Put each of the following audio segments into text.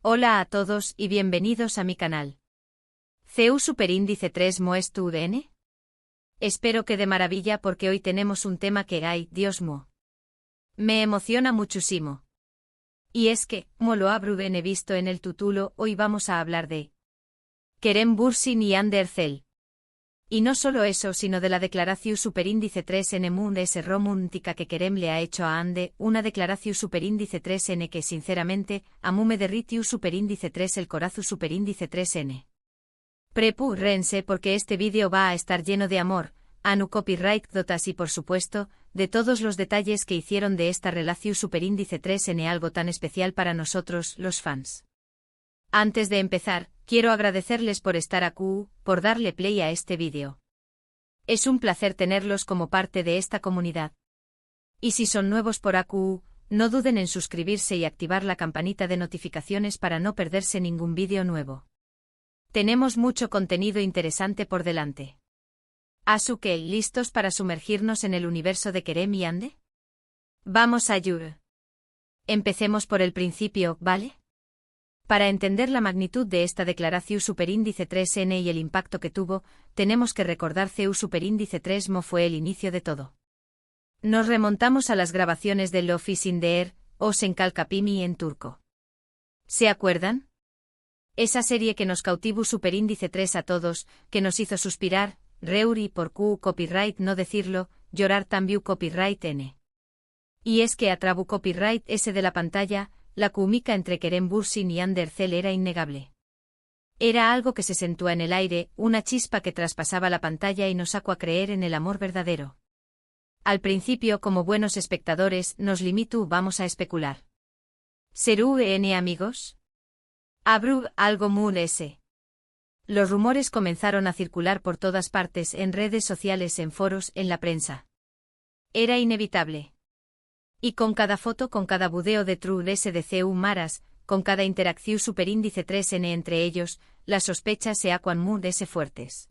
Hola a todos y bienvenidos a mi canal. CEU Superíndice 3 Moes tu UDN? Espero que de maravilla porque hoy tenemos un tema que, ay, Dios mío, me emociona muchísimo. Y es que, como lo habrán visto en el título, hoy vamos a hablar de Kerem Bürsin y Hande Erçel. Y no solo eso, sino de la declaración Superíndice 3N Mun S romántica que Kerem le ha hecho a Hande, una declaración Superíndice 3N que sinceramente, a mí me derritió Superíndice 3 el corazón Superíndice 3N. Prepúrense porque este vídeo va a estar lleno de amor, anu copyright dotas y por supuesto, de todos los detalles que hicieron de esta relación Superíndice 3N algo tan especial para nosotros, los fans. Antes de empezar, quiero agradecerles por estar aquí, por darle play a este vídeo. Es un placer tenerlos como parte de esta comunidad. Y si son nuevos por aquí, no duden en suscribirse y activar la campanita de notificaciones para no perderse ningún vídeo nuevo. Tenemos mucho contenido interesante por delante. ¿Así que listos para sumergirnos en el universo de Kerem y Hande? Vamos allá. Empecemos por el principio, ¿vale? Para entender la magnitud de esta declaración Superíndice 3N y el impacto que tuvo, tenemos que recordar CEU Superíndice 3 Mo fue el inicio de todo. Nos remontamos a las grabaciones de Lofis in the Air, o Senkal Kapimi en turco. ¿Se acuerdan? Esa serie que nos cautivó Superíndice 3 a todos, que nos hizo suspirar, reír y por Q copyright no decirlo, llorar también copyright N. Y es que a trabu copyright ese de la pantalla, la química entre Kerem Bürsin y Hande Erçel era innegable. Era algo que se sentía en el aire, una chispa que traspasaba la pantalla y nos sacó a creer en el amor verdadero. Al principio, como buenos espectadores, nos limitó vamos a especular. ¿Serú N amigos? ¿Habrú algo muy ese? Los rumores comenzaron a circular por todas partes, en redes sociales, en foros, en la prensa. Era inevitable. Y con cada foto, con cada budeo de True SDCU Maras, con cada interacción Superíndice 3N entre ellos, las sospechas se acuan muy fuertes.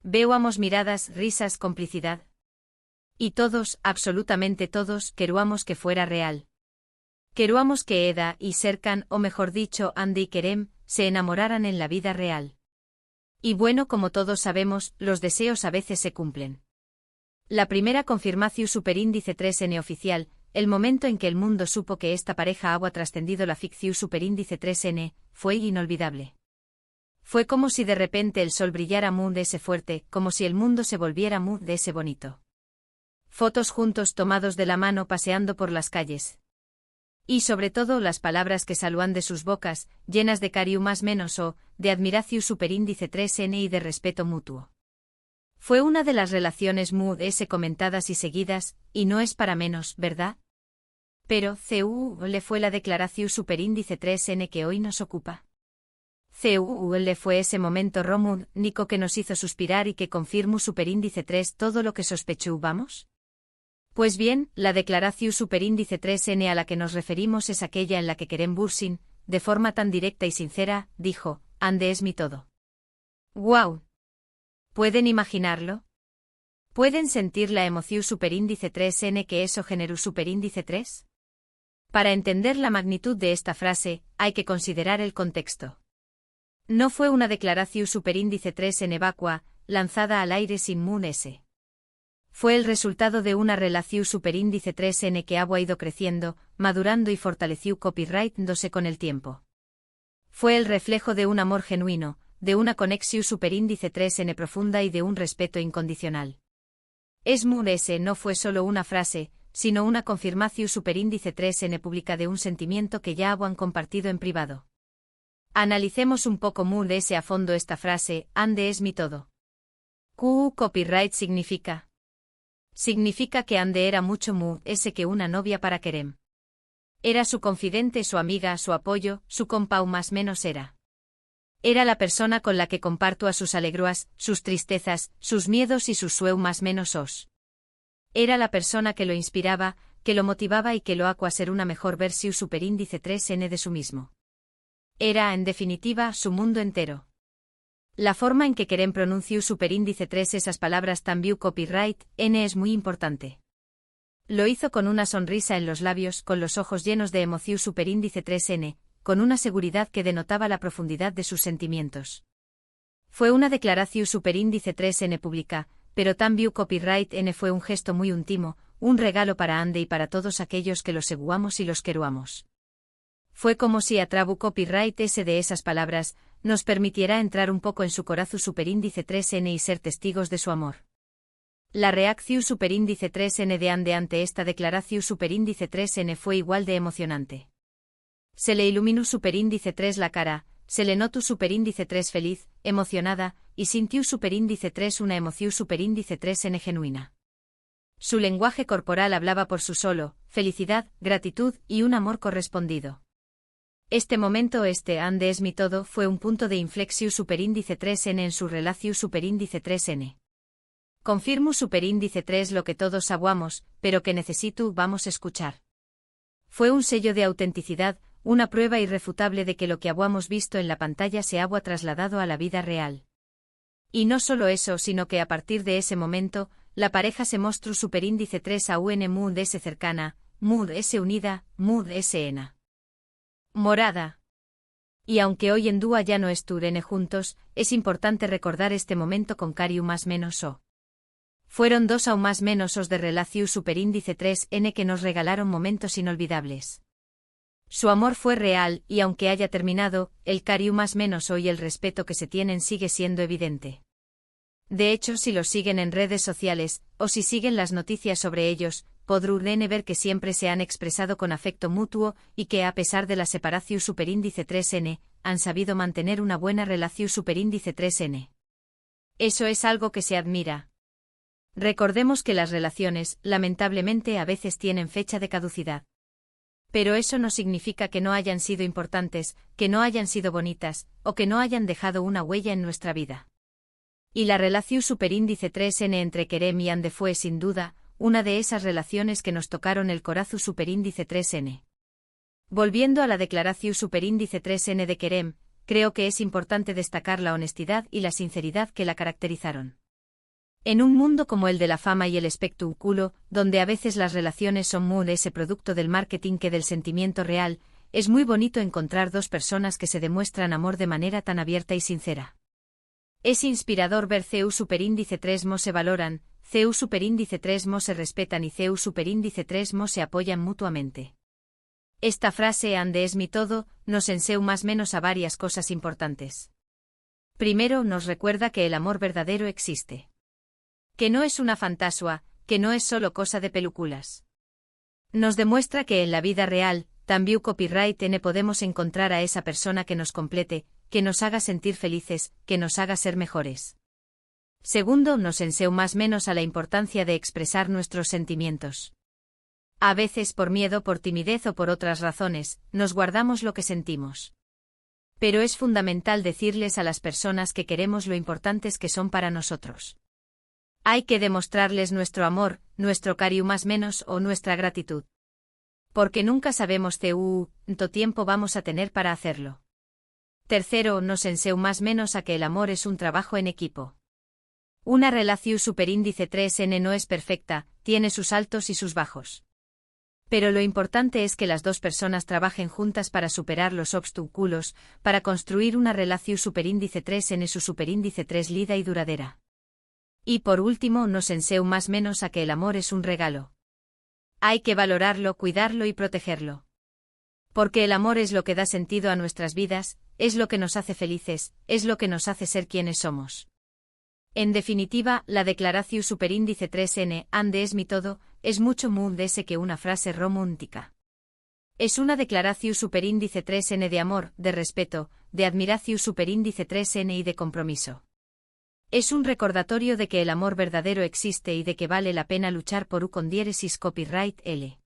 Veíamos miradas, risas, complicidad. Y todos, absolutamente todos, queríamos que fuera real. Queríamos que Eda y Serkan, o mejor dicho, Hande y Kerem, se enamoraran en la vida real. Y bueno, como todos sabemos, los deseos a veces se cumplen. La primera confirmación Superíndice 3N oficial, el momento en que el mundo supo que esta pareja había trascendido la ficción Superíndice 3N, fue inolvidable. Fue como si de repente el sol brillara muy de ese fuerte, como si el mundo se volviera muy de ese bonito. Fotos juntos tomados de la mano paseando por las calles. Y sobre todo las palabras que salían de sus bocas, llenas de cariño más menos o, de admiración Superíndice 3N y de respeto mutuo. Fue una de las relaciones muy comentadas y seguidas, y no es para menos, ¿verdad? Pero, CEU le fue la declaración Superíndice 3N que hoy nos ocupa. CEU le fue ese momento romántico que nos hizo suspirar y que confirmó Superíndice 3 todo lo que sospechábamos. Pues bien, la declaración Superíndice 3N a la que nos referimos es aquella en la que Kerem Bürsin, de forma tan directa y sincera, dijo, Hande es mi todo. ¡Guau! ¿Pueden imaginarlo? ¿Pueden sentir la emoción Superíndice 3N que eso generó Superíndice 3? Para entender la magnitud de esta frase, hay que considerar el contexto. No fue una declaración Superíndice 3N vacua, lanzada al aire sin mun S. Fue el resultado de una relación Superíndice 3N que ha ido creciendo, madurando y fortaleció copyright-dose con el tiempo. Fue el reflejo de un amor genuino, de una conexión Superíndice 3N profunda y de un respeto incondicional. Mun S no fue solo una frase, sino una confirmación Superíndice 3N pública de un sentimiento que ya habían compartido en privado. Analicemos un poco Mun S a fondo esta frase, Hande es mi todo. ¿Qué copyright significa? Significa que Hande era mucho Mun S que una novia para Kerem. Era su confidente, su amiga, su apoyo, su compau más menos era. Era la persona con la que comparto a sus alegrías, sus tristezas, sus miedos y sus sueños más menos os. Era la persona que lo inspiraba, que lo motivaba y que lo hacía ser una mejor versión Superíndice 3N de su mismo. Era, en definitiva, su mundo entero. La forma en que Kerem pronunció Superíndice 3 esas palabras también copyright N es muy importante. Lo hizo con una sonrisa en los labios, con los ojos llenos de emoción Superíndice 3N, con una seguridad que denotaba la profundidad de sus sentimientos. Fue una declaración superíndice 3N pública, pero también copyright N fue un gesto muy íntimo, un regalo para Ande y para todos aquellos que los seguamos y los queruamos. Fue como si a trabu copyright S de esas palabras, nos permitiera entrar un poco en su corazón superíndice 3N y ser testigos de su amor. La reacción superíndice 3N de Ande ante esta declaración superíndice 3N fue igual de emocionante. Se le iluminó superíndice 3 la cara, se le notó superíndice 3 feliz, emocionada, y sintió superíndice 3 una emoción superíndice 3N genuina. Su lenguaje corporal hablaba por su solo, felicidad, gratitud y un amor correspondido. Este momento Ande es mi todo fue un punto de inflexión superíndice 3N en su relación superíndice 3N. Confirmo superíndice 3 lo que todos sabemos, pero que necesito vamos a escuchar. Fue un sello de autenticidad, una prueba irrefutable de que lo que habíamos visto en la pantalla se había trasladado a la vida real. Y no solo eso, sino que a partir de ese momento, la pareja se mostró superíndice 3 a un mood S cercana, mood S unida, mood S ena. Morada. Y aunque hoy en día ya no estuvieron juntos, es importante recordar este momento con cariu más menos o. Fueron dos aún más menos os de relación superíndice 3N que nos regalaron momentos inolvidables. Su amor fue real y aunque haya terminado, el cariu más menos o y el respeto que se tienen sigue siendo evidente. De hecho, si los siguen en redes sociales, o si siguen las noticias sobre ellos, podrán ver que siempre se han expresado con afecto mutuo y que a pesar de la separación superíndice 3N, han sabido mantener una buena relación superíndice 3N. Eso es algo que se admira. Recordemos que las relaciones, lamentablemente, a veces tienen fecha de caducidad. Pero eso no significa que no hayan sido importantes, que no hayan sido bonitas, o que no hayan dejado una huella en nuestra vida. Y la relación superíndice 3N entre Kerem y Ande fue, sin duda, una de esas relaciones que nos tocaron el corazón superíndice 3N. Volviendo a la declaración superíndice 3N de Kerem, creo que es importante destacar la honestidad y la sinceridad que la caracterizaron. En un mundo como el de la fama y el espectáculo, donde a veces las relaciones son muy de ese producto del marketing que del sentimiento real, es muy bonito encontrar dos personas que se demuestran amor de manera tan abierta y sincera. Es inspirador ver CU superíndice 3 mo se valoran, CU superíndice 3 mo se respetan y CU superíndice 3 mo se apoyan mutuamente. Esta frase Ande es mi todo, nos enseña más menos a varias cosas importantes. Primero, nos recuerda que el amor verdadero existe. Que no es una fantasía, que no es solo cosa de películas. Nos demuestra que en la vida real, también copyright N podemos encontrar a esa persona que nos complete, que nos haga sentir felices, que nos haga ser mejores. Segundo, nos enseña más menos a la importancia de expresar nuestros sentimientos. A veces por miedo, por timidez o por otras razones, nos guardamos lo que sentimos. Pero es fundamental decirles a las personas que queremos lo importantes que son para nosotros. Hay que demostrarles nuestro amor, nuestro cariño más menos o nuestra gratitud. Porque nunca sabemos cuánto tiempo vamos a tener para hacerlo. Tercero, nos enseña más menos a que el amor es un trabajo en equipo. Una relación superíndice 3N no es perfecta, tiene sus altos y sus bajos. Pero lo importante es que las dos personas trabajen juntas para superar los obstáculos, para construir una relación superíndice 3N su superíndice 3 lida y duradera. Y por último, nos enseña más menos a que el amor es un regalo. Hay que valorarlo, cuidarlo y protegerlo. Porque el amor es lo que da sentido a nuestras vidas, es lo que nos hace felices, es lo que nos hace ser quienes somos. En definitiva, la declaración superíndice 3N, Ande es mi todo, es mucho más de ese que una frase romántica. Es una declaración superíndice 3N de amor, de respeto, de admiración superíndice 3N y de compromiso. Es un recordatorio de que el amor verdadero existe y de que vale la pena luchar por con diéresis copyright L.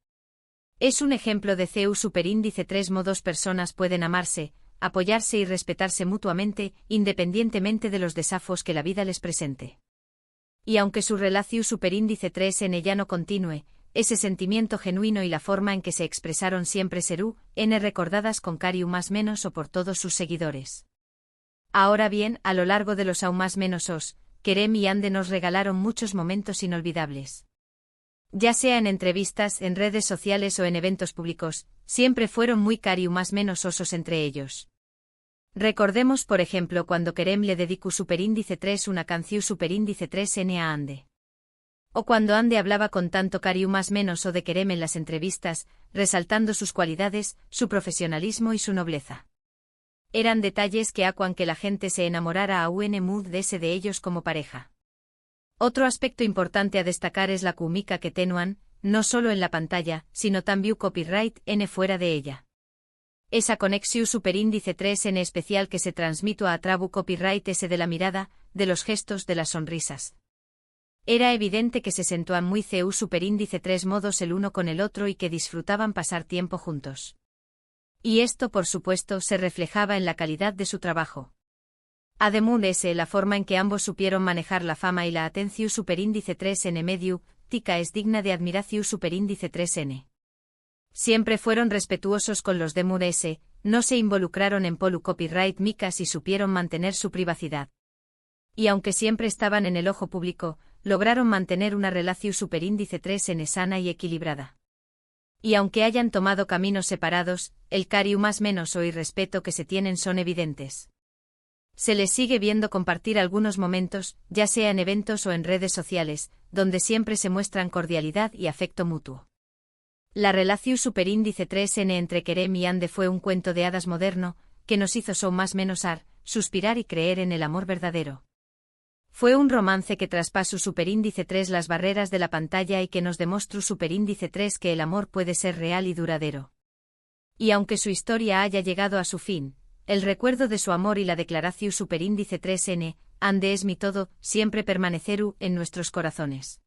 Es un ejemplo de CU superíndice 3 mo dos personas pueden amarse, apoyarse y respetarse mutuamente, independientemente de los desafíos que la vida les presente. Y aunque su relación superíndice 3N ya no continúe, ese sentimiento genuino y la forma en que se expresaron siempre serán recordadas con cariño más menos o por todos sus seguidores. Ahora bien, a lo largo de los aún más menos os, Kerem y Ande nos regalaron muchos momentos inolvidables. Ya sea en entrevistas, en redes sociales o en eventos públicos, siempre fueron muy cari más menos osos entre ellos. Recordemos por ejemplo cuando Kerem le dedicó superíndice 3 una canción superíndice 3n a Ande. O cuando Ande hablaba con tanto cariño más menos o de Kerem en las entrevistas, resaltando sus cualidades, su profesionalismo y su nobleza. Eran detalles que hacían que la gente se enamorara a un mood de ellos como pareja. Otro aspecto importante a destacar es la química que tenuan, no solo en la pantalla, sino también copyright n fuera de ella. Esa conexión superíndice 3 en especial que se transmitió a trabu copyright ese de la mirada, de los gestos, de las sonrisas. Era evidente que se sentían muy cu superíndice 3 modos el uno con el otro y que disfrutaban pasar tiempo juntos. Y esto por supuesto se reflejaba en la calidad de su trabajo. Además la forma en que ambos supieron manejar la fama y la atención superíndice 3n medio, tica es digna de admiración superíndice 3n. Siempre fueron respetuosos con los demures, no se involucraron en polu copyright micas y supieron mantener su privacidad. Y aunque siempre estaban en el ojo público, lograron mantener una relación superíndice 3n sana y equilibrada. Y aunque hayan tomado caminos separados, el cariño más menos o irrespeto que se tienen son evidentes. Se les sigue viendo compartir algunos momentos, ya sea en eventos o en redes sociales, donde siempre se muestran cordialidad y afecto mutuo. La relación superíndice 3n entre Kerem y Ande fue un cuento de hadas moderno, que nos hizo más menos suspirar y creer en el amor verdadero. Fue un romance que traspasó superíndice 3 las barreras de la pantalla y que nos demostró superíndice 3 que el amor puede ser real y duradero. Y aunque su historia haya llegado a su fin, el recuerdo de su amor y la declaración superíndice 3n, Ande es mi todo, siempre permanecerú en nuestros corazones.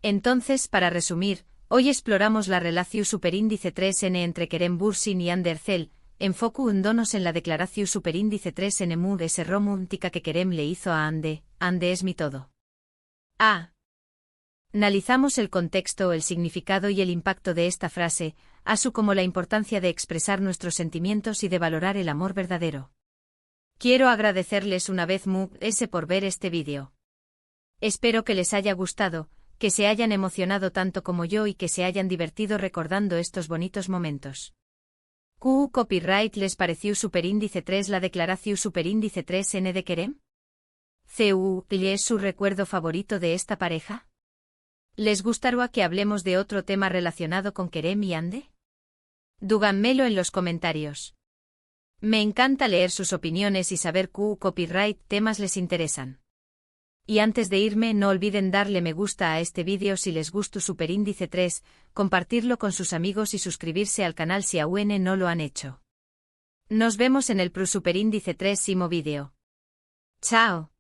Entonces, para resumir, hoy exploramos la relación superíndice 3n entre Kerem Bürsin y Ande Erçel, enfocándonos en la declaración superíndice 3n mood ese romántica que Kerem le hizo a Ande, Ande es mi todo. Analizamos el contexto, el significado y el impacto de esta frase, así como la importancia de expresar nuestros sentimientos y de valorar el amor verdadero. Quiero agradecerles una vez más por ver este vídeo. Espero que les haya gustado, que se hayan emocionado tanto como yo y que se hayan divertido recordando estos bonitos momentos. ¿Qué copyright les pareció superíndice 3 la declaración superíndice 3n de Kerem? ¿Es su recuerdo favorito de esta pareja? ¿Les gustaría que hablemos de otro tema relacionado con Kerem y Ande? Díganmelo en los comentarios. Me encanta leer sus opiniones y saber qué copyright temas les interesan. Y antes de irme no olviden darle me gusta a este vídeo si les gustó superíndice 3, compartirlo con sus amigos y suscribirse al canal si aún no lo han hecho. Nos vemos en el superíndice 3 vídeo. Chao.